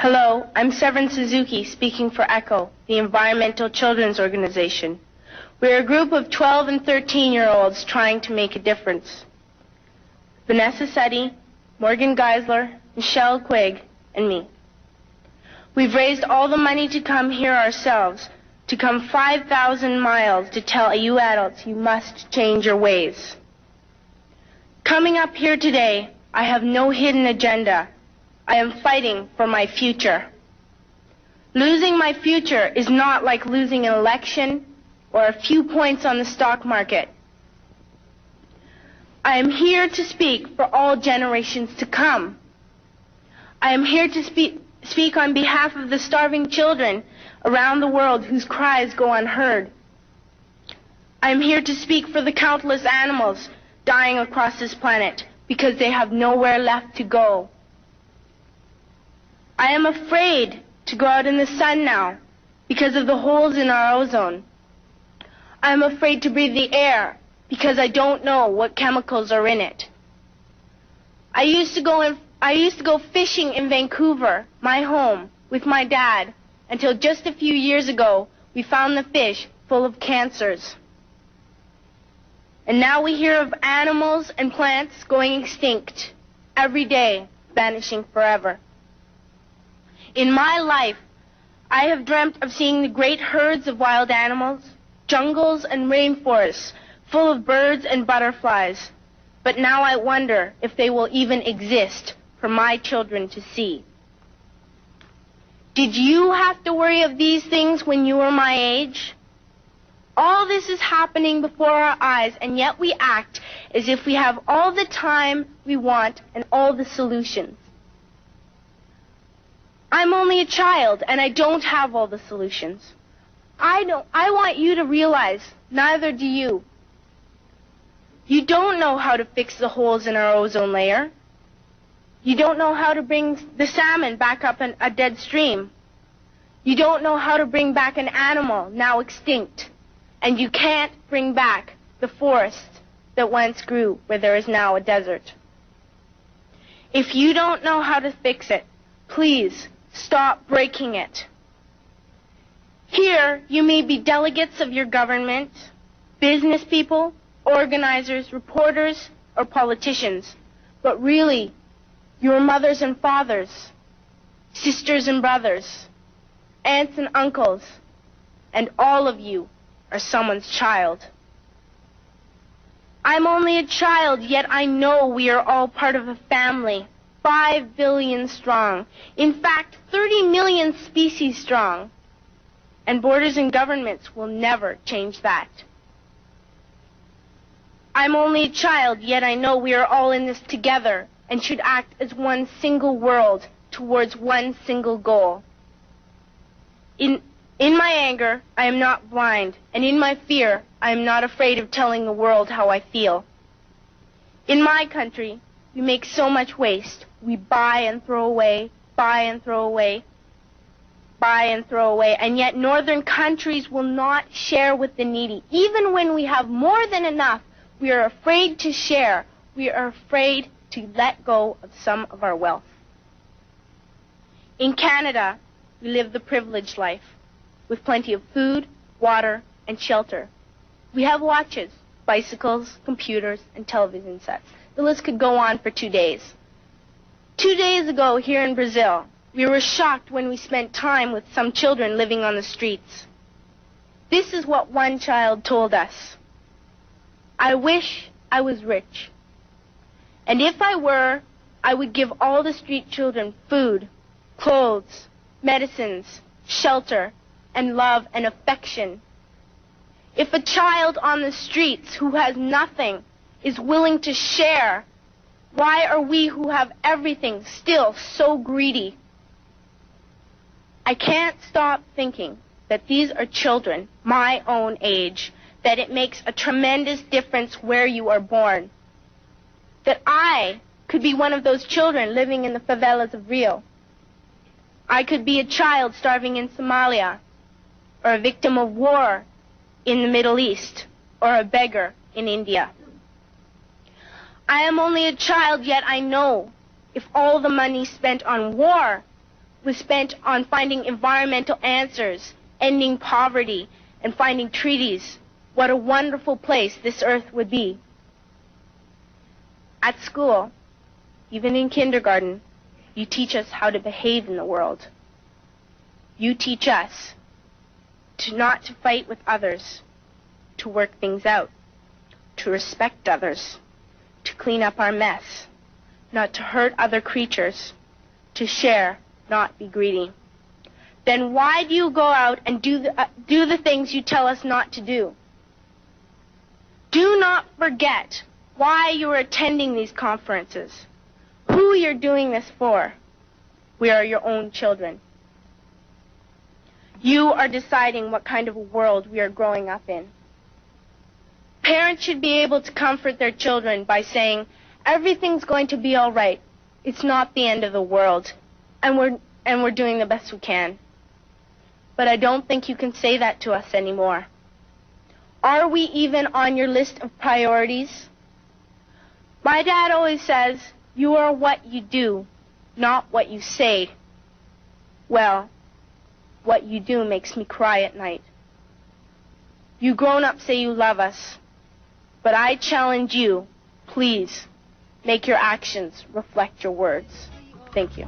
Hello, I'm Severn Suzuki speaking for ECHO, the Environmental Children's Organization. We're a group of 12 and 13-year-olds trying to make a difference. Vanessa Setti, Morgan Geisler, Michelle Quigg, and me. We've raised all the money to come here ourselves, to come 5,000 miles to tell you adults you must change your ways. Coming up here today, I have no hidden agenda. I am fighting for my future. Losing my future is not like losing an election or a few points on the stock market. I am here to speak for all generations to come. I am here to speak on behalf of the starving children around the world whose cries go unheard. I am here to speak for the countless animals dying across this planet because they have nowhere left to go. I am afraid to go out in the sun now because of the holes in our ozone. I am afraid to breathe the air because I don't know what chemicals are in it. I used to go fishing in Vancouver, my home, with my dad, until just a few years ago we found the fish full of cancers. And now we hear of animals and plants going extinct every day, vanishing forever. In my life, I have dreamt of seeing the great herds of wild animals, jungles and rainforests full of birds and butterflies. But now I wonder if they will even exist for my children to see. Did you have to worry of these things when you were my age? All this is happening before our eyes, and yet we act as if we have all the time we want and all the solutions. I'm only a child, and I don't have all the solutions. I want you to realize, neither do you. You don't know how to fix the holes in our ozone layer. You don't know how to bring the salmon back up in a dead stream. You don't know how to bring back an animal now extinct. And you can't bring back the forest that once grew where there is now a desert. If you don't know how to fix it, please stop breaking it. Here, you may be delegates of your government, business people, organizers, reporters, or politicians, but really, your mothers and fathers, sisters and brothers, aunts and uncles, and all of you are someone's child. I'm only a child, yet I know we are all part of a family. 5 billion strong. In fact, 30 million species strong. And borders and governments will never change that. I'm only a child, yet I know we are all in this together and should act as one single world towards one single goal. In my anger, I am not blind, and in my fear, I am not afraid of telling the world how I feel. In my country, we make so much waste. We buy and throw away, buy and throw away, buy and throw away, and yet northern countries will not share with the needy. Even when we have more than enough, we are afraid to share. We are afraid to let go of some of our wealth. In Canada, we live the privileged life, with plenty of food, water, and shelter. We have watches, bicycles, computers, and television sets. The list could go on for 2 days. 2 days ago, here in Brazil, we were shocked when we spent time with some children living on the streets. This is what one child told us. I wish I was rich. And if I were, I would give all the street children food, clothes, medicines, shelter, and love and affection. If a child on the streets who has nothing is willing to share, why are we who have everything still so greedy? I can't stop thinking that these are children my own age, that it makes a tremendous difference where you are born. That I could be one of those children living in the favelas of Rio. I could be a child starving in Somalia, or a victim of war in the Middle East, or a beggar in India. I am only a child, yet I know if all the money spent on war was spent on finding environmental answers, ending poverty, and finding treaties, what a wonderful place this earth would be. At school, even in kindergarten, you teach us how to behave in the world. You teach us not to fight with others, to work things out, to respect others, to clean up our mess, not to hurt other creatures, to share, not be greedy. Then why do you go out and do the things you tell us not to do? Do not forget why you are attending these conferences, who you're doing this for. We are your own children. You are deciding what kind of a world we are growing up in. Parents should be able to comfort their children by saying, everything's going to be all right. It's not the end of the world, and we're doing the best we can. But I don't think you can say that to us anymore. Are we even on your list of priorities? My dad always says, you are what you do, not what you say. Well, what you do makes me cry at night. You grown-ups say you love us, but I challenge you, please, make your actions reflect your words. Thank you.